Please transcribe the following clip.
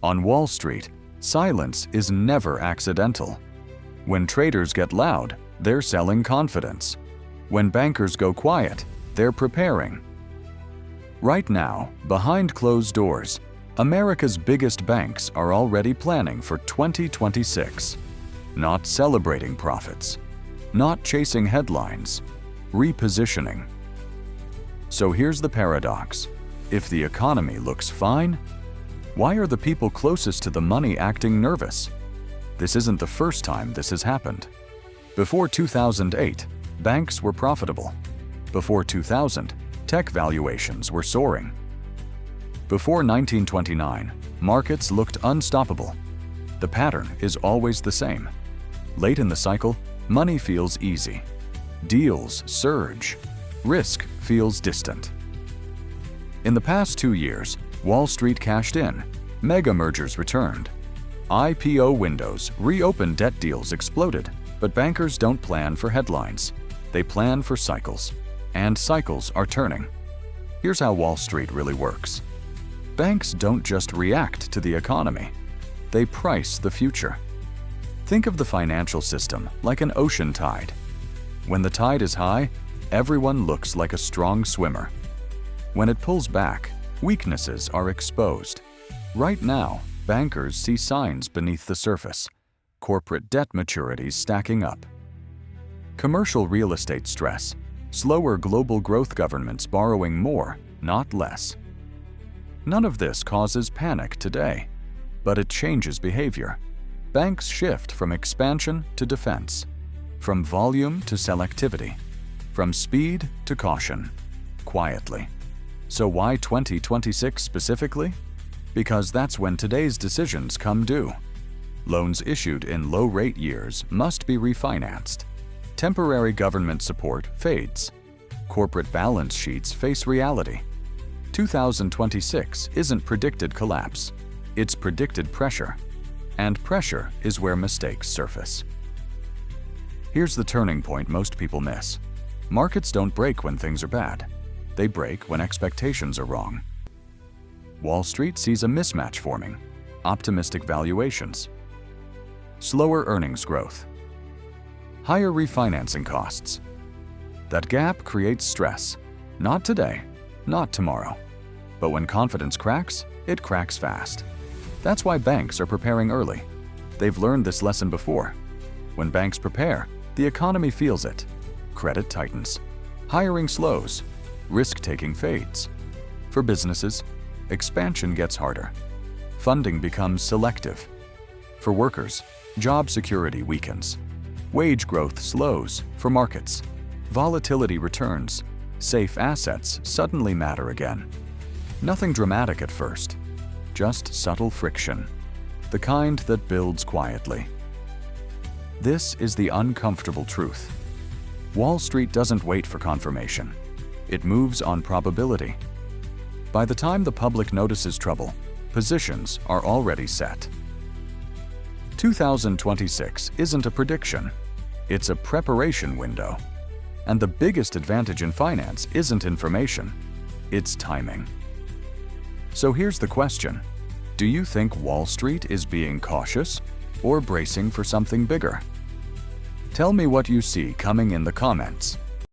On Wall Street, silence is never accidental. When traders get loud, they're selling confidence. When bankers go quiet, they're preparing. Right now, behind closed doors, America's biggest banks are already planning for 2026. Not celebrating profits, not chasing headlines, repositioning. So here's the paradox. If the economy looks fine, why are the people closest to the money acting nervous? This isn't the first time this has happened. Before 2008, banks were profitable. Before 2000, tech valuations were soaring. Before 1929, markets looked unstoppable. The pattern is always the same. Late in the cycle, money feels easy. Deals surge. Risk feels distant. In the past 2 years, Wall Street cashed in, mega mergers returned. IPO windows reopened, debt deals exploded, but bankers don't plan for headlines. They plan for cycles, and cycles are turning. Here's how Wall Street really works. Banks don't just react to the economy, they price the future. Think of the financial system like an ocean tide. When the tide is high, everyone looks like a strong swimmer. When it pulls back, weaknesses are exposed. Right now, bankers see signs beneath the surface. Corporate debt maturities stacking up. Commercial real estate stress. Slower global growth, governments borrowing more, not less. None of this causes panic today, but it changes behavior. Banks shift from expansion to defense, from volume to selectivity, from speed to caution, quietly. So why 2026 specifically? Because that's when today's decisions come due. Loans issued in low-rate years must be refinanced. Temporary government support fades. Corporate balance sheets face reality. 2026 isn't predicted collapse, it's predicted pressure. And pressure is where mistakes surface. Here's the turning point most people miss. Markets don't break when things are bad. They break when expectations are wrong. Wall Street sees a mismatch forming. Optimistic valuations. Slower earnings growth. Higher refinancing costs. That gap creates stress. Not today, not tomorrow. But when confidence cracks, it cracks fast. That's why banks are preparing early. They've learned this lesson before. When banks prepare, the economy feels it. Credit tightens. Hiring slows. Risk-taking fades. For businesses, expansion gets harder. Funding becomes selective. For workers, job security weakens. Wage growth slows. For markets, volatility returns. Safe assets suddenly matter again. Nothing dramatic at first, just subtle friction, the kind that builds quietly. This is the uncomfortable truth. Wall Street doesn't wait for confirmation. It moves on probability. By the time the public notices trouble, positions are already set. 2026 isn't a prediction, it's a preparation window. And the biggest advantage in finance isn't information, it's timing. So here's the question. Do you think Wall Street is being cautious or bracing for something bigger? Tell me what you see coming in the comments.